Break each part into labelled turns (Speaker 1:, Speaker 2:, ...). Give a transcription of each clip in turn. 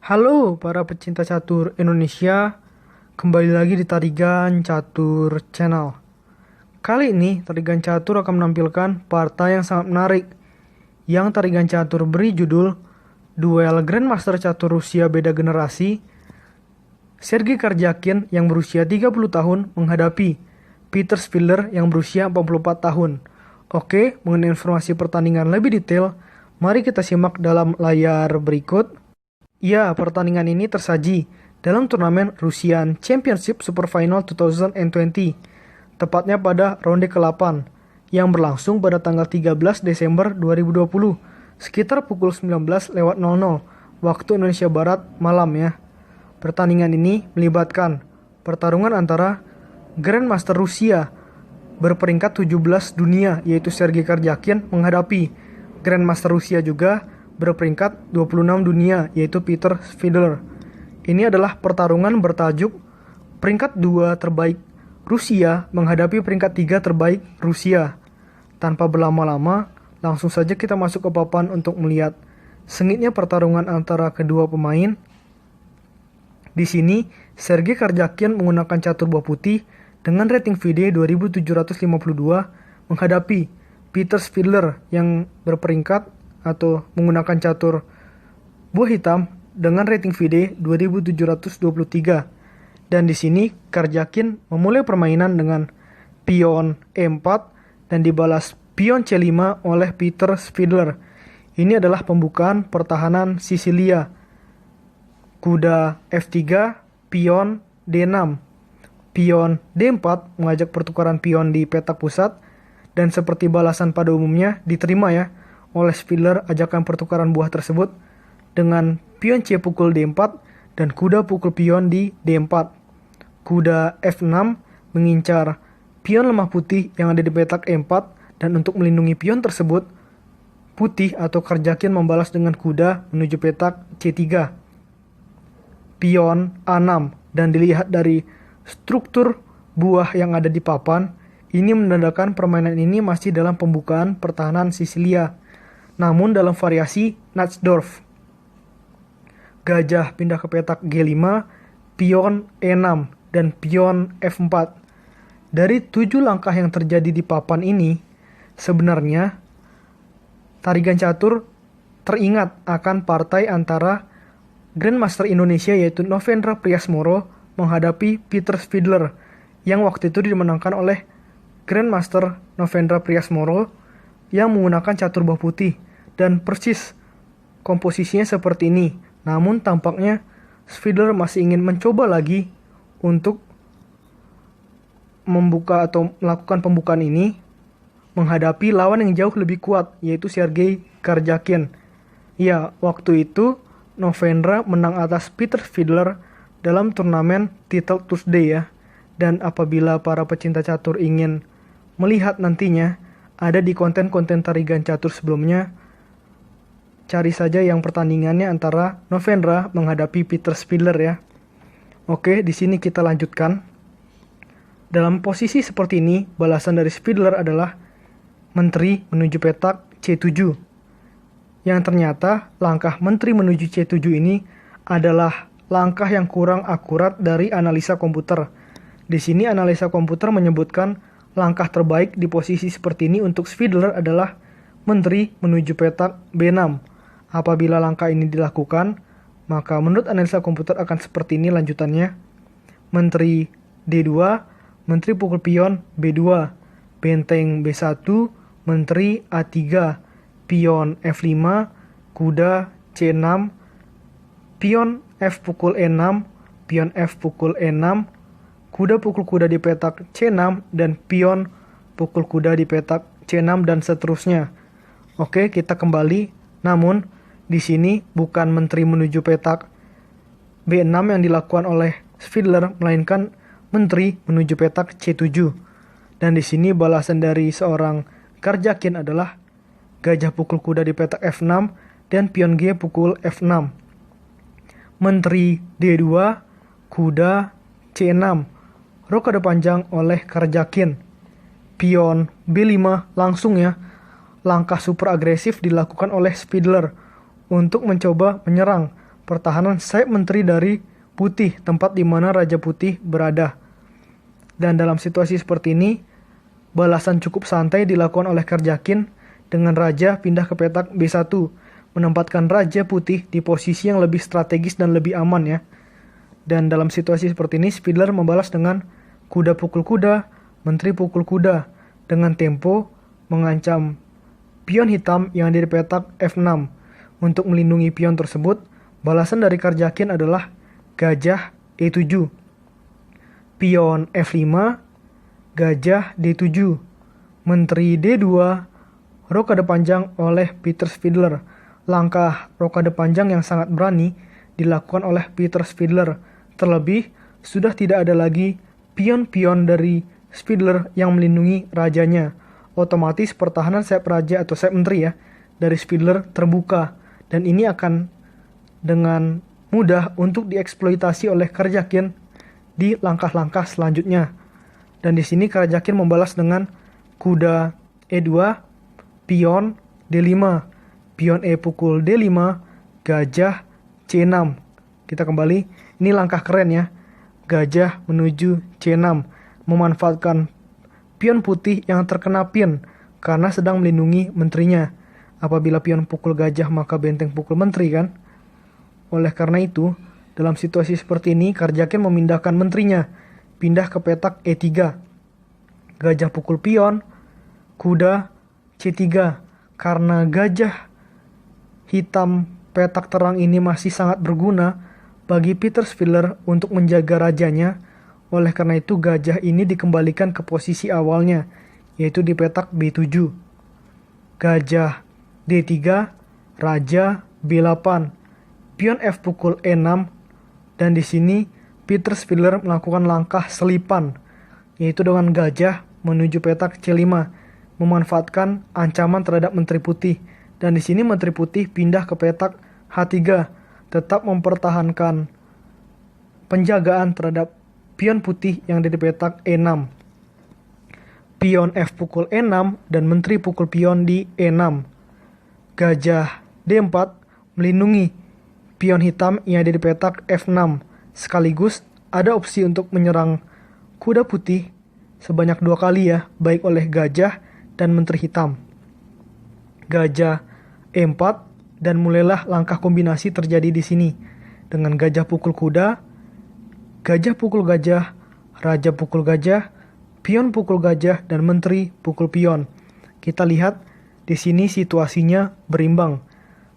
Speaker 1: Halo para pecinta catur Indonesia, kembali lagi di Tarigan Catur Channel. Kali ini Tarigan Catur akan menampilkan partai yang sangat menarik, yang Tarigan Catur beri judul Duel Grandmaster Catur Rusia Beda Generasi. Sergei Karjakin yang berusia 30 tahun menghadapi Peter Spiller yang berusia 44 tahun. Oke, mengenai informasi pertandingan lebih detail, mari kita simak dalam layar berikut. Ya, pertandingan ini tersaji dalam turnamen Russian Championship Super Final 2020, tepatnya pada ronde ke-8, yang berlangsung pada tanggal 13 Desember 2020, sekitar pukul 19.00 waktu Indonesia Barat malam ya. Pertandingan ini melibatkan pertarungan antara Grandmaster Rusia berperingkat 17 dunia, yaitu Sergei Karjakin menghadapi Grandmaster Rusia juga berperingkat 26 dunia, yaitu Peter Svidler. Ini adalah pertarungan bertajuk peringkat 2 terbaik Rusia menghadapi peringkat 3 terbaik Rusia. Tanpa berlama-lama, langsung saja kita masuk ke papan untuk melihat sengitnya pertarungan antara kedua pemain. Di sini, Sergei Karjakin menggunakan catur buah putih dengan rating VD 2752 menghadapi Peter Svidler yang berperingkat atau menggunakan catur buah hitam dengan rating VD 2723. Dan di sini Karjakin memulai permainan dengan pion E4 dan dibalas pion C5 oleh Peter Svidler. Ini adalah pembukaan pertahanan Sisilia. Kuda F3, pion D6. Pion D4 mengajak pertukaran pion di petak pusat, dan seperti balasan pada umumnya diterima ya oleh Svidler ajakan pertukaran buah tersebut dengan pion C pukul D4 dan kuda pukul pion di D4. Kuda F6 mengincar pion lemah putih yang ada di petak E4, dan untuk melindungi pion tersebut, putih atau Karjakin membalas dengan kuda menuju petak C3. Pion A6, dan dilihat dari struktur buah yang ada di papan, ini menandakan permainan ini masih dalam pembukaan pertahanan Sisilia, namun dalam variasi Natsdorf. Gajah pindah ke petak G5, pion E6, dan pion F4. Dari 7 langkah yang terjadi di papan ini, sebenarnya Tarigan Catur teringat akan partai antara Grandmaster Indonesia yaitu Novendra Priasmoro menghadapi Peter Svidler, yang waktu itu dimenangkan oleh Grandmaster Novendra Priasmoro yang menggunakan catur buah putih, dan persis komposisinya seperti ini. Namun tampaknya Svidler masih ingin mencoba lagi untuk membuka atau melakukan pembukaan ini menghadapi lawan yang jauh lebih kuat, yaitu Sergei Karjakin. Ya, waktu itu Novendra menang atas Peter Svidler dalam turnamen Title Tuesday ya. Dan apabila para pecinta catur ingin melihat nantinya, ada di konten-konten Tarigan Catur sebelumnya, cari saja yang pertandingannya antara Novendra menghadapi Peter Svidler ya. Oke, di sini kita lanjutkan. Dalam posisi seperti ini, balasan dari Svidler adalah menteri menuju petak C7. Yang ternyata langkah menteri menuju C7 ini adalah langkah yang kurang akurat dari analisa komputer. Di sini analisa komputer menyebutkan langkah terbaik di posisi seperti ini untuk Svidler adalah menteri menuju petak B6. Apabila langkah ini dilakukan, maka menurut analisa komputer akan seperti ini lanjutannya. Menteri D2, menteri pukul pion B2, benteng B1, menteri A3, pion F5, kuda C6, pion F pukul E6, pion F pukul E6, kuda pukul kuda di petak C6, dan pion pukul kuda di petak C6, dan seterusnya. Oke, kita kembali. Namun, di sini bukan menteri menuju petak B6 yang dilakukan oleh Svidler, melainkan menteri menuju petak C7. Dan di sini balasan dari seorang Karjakin adalah gajah pukul kuda di petak F6 dan pion G pukul F6. Menteri D2, kuda C6, rokade panjang oleh Karjakin. Pion B5 langsung ya. Langkah super agresif dilakukan oleh Svidler untuk mencoba menyerang pertahanan sayap menteri dari Putih, tempat di mana Raja Putih berada. Dan dalam situasi seperti ini, balasan cukup santai dilakukan oleh Karjakin dengan Raja pindah ke petak B1, menempatkan Raja Putih di posisi yang lebih strategis dan lebih aman ya. Dan dalam situasi seperti ini, Spindler membalas dengan kuda pukul kuda, menteri pukul kuda, dengan tempo mengancam pion hitam yang ada di petak F6. Untuk melindungi pion tersebut, balasan dari Karjakin adalah gajah E7, pion F5, gajah D7, menteri D2, rokade panjang oleh Peter Spindler. Langkah rokade panjang yang sangat berani dilakukan oleh Peter Spindler. Terlebih, sudah tidak ada lagi pion-pion dari Spindler yang melindungi rajanya. Otomatis pertahanan sayap raja atau sayap menteri ya dari Spindler terbuka. Dan ini akan dengan mudah untuk dieksploitasi oleh Karjakin di langkah-langkah selanjutnya. Dan di sini Karjakin membalas dengan kuda E2, pion D5, pion E pukul D5, gajah C6. Kita kembali, ini langkah keren ya. Gajah menuju C6, memanfaatkan pion putih yang terkena pin karena sedang melindungi menterinya. Apabila pion pukul gajah maka benteng pukul menteri kan. Oleh karena itu, dalam situasi seperti ini Karjakin memindahkan menterinya, pindah ke petak E3. Gajah pukul pion, kuda C3. Karena gajah hitam petak terang ini masih sangat berguna bagi Peter Spindler untuk menjaga rajanya. Oleh karena itu gajah ini dikembalikan ke posisi awalnya, yaitu di petak B7. Gajah D3, raja B8, pion F pukul E6, dan di sini Peter Spindler melakukan langkah selipan, yaitu dengan gajah menuju petak C5, memanfaatkan ancaman terhadap Menteri Putih. Dan di sini Menteri Putih pindah ke petak H3, tetap mempertahankan penjagaan terhadap pion putih yang ada di petak E6. Pion F pukul E6 dan Menteri pukul pion di E6. Gajah D4 melindungi pion hitam yang ada di petak F6. Sekaligus ada opsi untuk menyerang kuda putih sebanyak 2 kali ya, baik oleh gajah dan menteri hitam. Gajah E4 dan mulailah langkah kombinasi terjadi di sini dengan gajah pukul kuda, gajah pukul gajah, raja pukul gajah, pion pukul gajah, dan menteri pukul pion. Kita lihat di sini situasinya berimbang.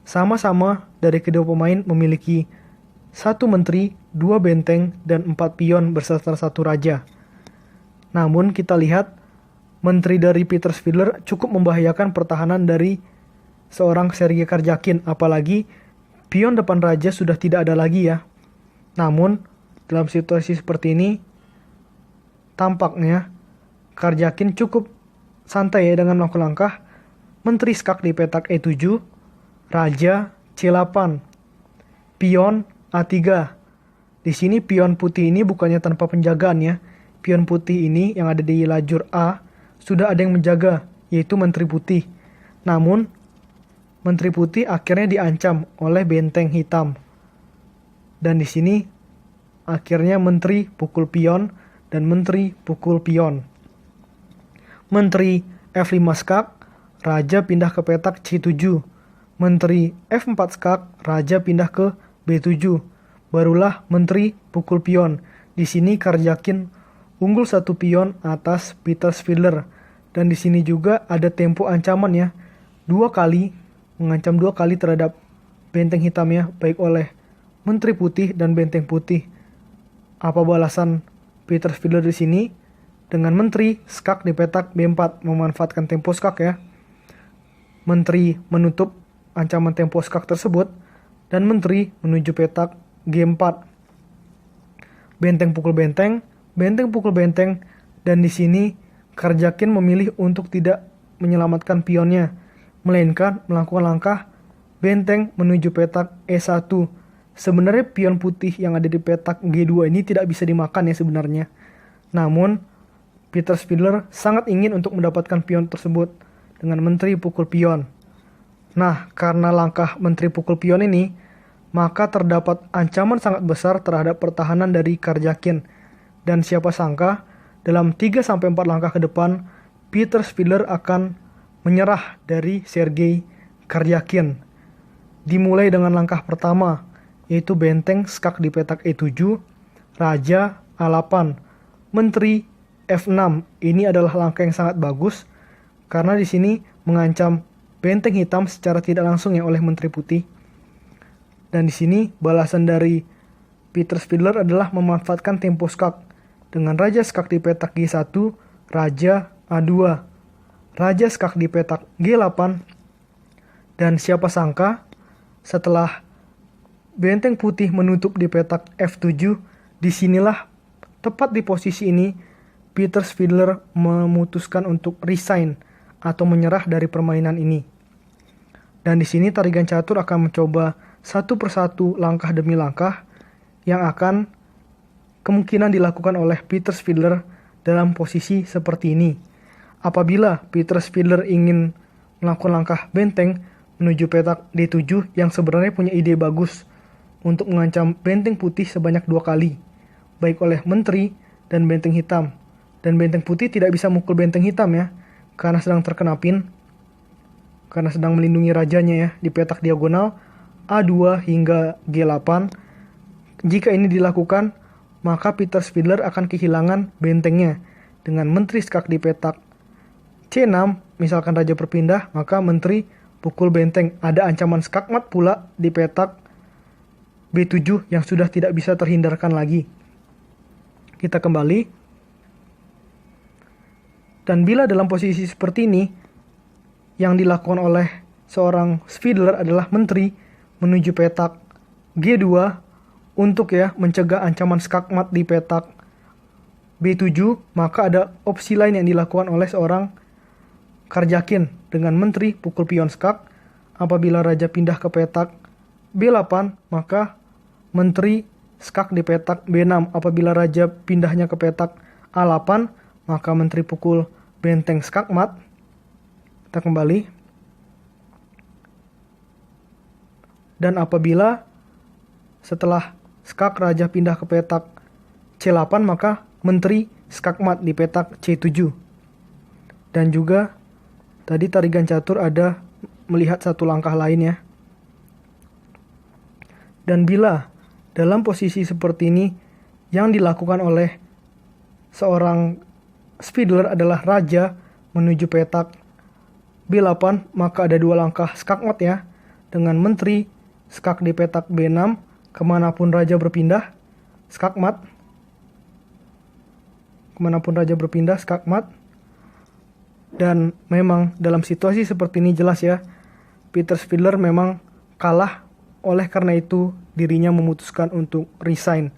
Speaker 1: Sama-sama dari kedua pemain memiliki 1 menteri, 2 benteng, dan 4 pion berserta 1 raja. Namun kita lihat menteri dari Peter Spindler cukup membahayakan pertahanan dari seorang Sergei Karjakin. Apalagi pion depan raja sudah tidak ada lagi ya. Namun dalam situasi seperti ini tampaknya Karjakin cukup santai ya dengan melakukan langkah menteri skak di petak E7, raja C8, pion A3. Di sini pion putih ini bukannya tanpa penjagaan ya. Pion putih ini yang ada di lajur A sudah ada yang menjaga, yaitu Menteri Putih. Namun Menteri Putih akhirnya diancam oleh benteng hitam. Dan di sini akhirnya Menteri pukul pion dan Menteri pukul pion. Menteri F5 skak, raja pindah ke petak C7. Menteri F4 skak, raja pindah ke B7. Barulah Menteri pukul pion. Di sini Karjakin unggul 1 pion atas Peter Spindler. Dan di sini juga ada tempo ancaman ya. 2 kali, mengancam 2 kali terhadap benteng hitamnya, baik oleh Menteri Putih dan benteng putih. Apa balasan Peter Spindler di sini? Dengan Menteri skak di petak B4, memanfaatkan tempo skak ya. Menteri menutup ancaman tempo skak tersebut, dan Menteri menuju petak G4. Benteng pukul benteng, benteng pukul benteng, dan di sini Karjakin memilih untuk tidak menyelamatkan pionnya, melainkan melakukan langkah benteng menuju petak E1. Sebenarnya pion putih yang ada di petak G2 ini tidak bisa dimakan ya sebenarnya. Namun Peter Spindler sangat ingin untuk mendapatkan pion tersebut dengan Menteri pukul pion. Nah, karena langkah Menteri pukul pion ini maka terdapat ancaman sangat besar terhadap pertahanan dari Karjakin. Dan siapa sangka, dalam 3-4 langkah ke depan, Peter Spiller akan menyerah dari Sergei Karjakin. Dimulai dengan langkah pertama, yaitu benteng skak di petak E7, Raja A8, Menteri F6. Ini adalah langkah yang sangat bagus, karena di sini mengancam benteng hitam secara tidak langsung ya oleh Menteri Putih. Dan di sini balasan dari Peter Spiller adalah memanfaatkan tempo skak dengan Raja skak di petak G1, Raja A2, Raja skak di petak G8, dan siapa sangka setelah benteng putih menutup di petak F7, disinilah tepat di posisi ini Peter Spiller memutuskan untuk resign atau menyerah dari permainan ini. Dan di sini tarigan catur akan mencoba satu persatu langkah demi langkah yang akan kemungkinan dilakukan oleh Peter Spiller dalam posisi seperti ini. Apabila Peter Spiller ingin melakukan langkah benteng menuju petak D7 yang sebenarnya punya ide bagus untuk mengancam benteng putih sebanyak 2 kali, baik oleh menteri dan benteng hitam. Dan benteng putih tidak bisa mukul benteng hitam ya, karena sedang terkena pin, karena sedang melindungi rajanya ya di petak diagonal A2 hingga G8. Jika ini dilakukan, maka Peter Spiller akan kehilangan bentengnya. Dengan menteri skak di petak C6, misalkan raja berpindah, maka menteri pukul benteng. Ada ancaman skakmat pula di petak B7 yang sudah tidak bisa terhindarkan lagi. Kita kembali. Dan bila dalam posisi seperti ini, yang dilakukan oleh seorang Spiller adalah menteri menuju petak G2 untuk ya mencegah ancaman skakmat di petak B7, maka ada opsi lain yang dilakukan oleh seorang Karjakin dengan menteri pukul pion skak. Apabila raja pindah ke petak B8, maka menteri skak di petak B6. Apabila raja pindahnya ke petak A8, maka menteri pukul benteng skakmat. Kita kembali. Dan apabila setelah skak raja pindah ke petak C8, maka menteri skakmat di petak C7. Dan juga tadi tarigan catur ada melihat satu langkah lain ya. Dan bila dalam posisi seperti ini yang dilakukan oleh seorang Spiller adalah raja menuju petak B8, maka ada 2 langkah skakmat ya, dengan menteri skak di petak B6, kemanapun raja berpindah, skakmat. Kemanapun raja berpindah, skakmat. Dan memang dalam situasi seperti ini jelas ya, Peter Spiller memang kalah. Oleh karena itu, dirinya memutuskan untuk resign.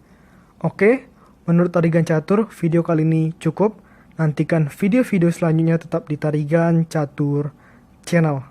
Speaker 1: Oke, menurut Tarigan Catur, video kali ini cukup. Nantikan video-video selanjutnya tetap di Tarigan Catur Channel.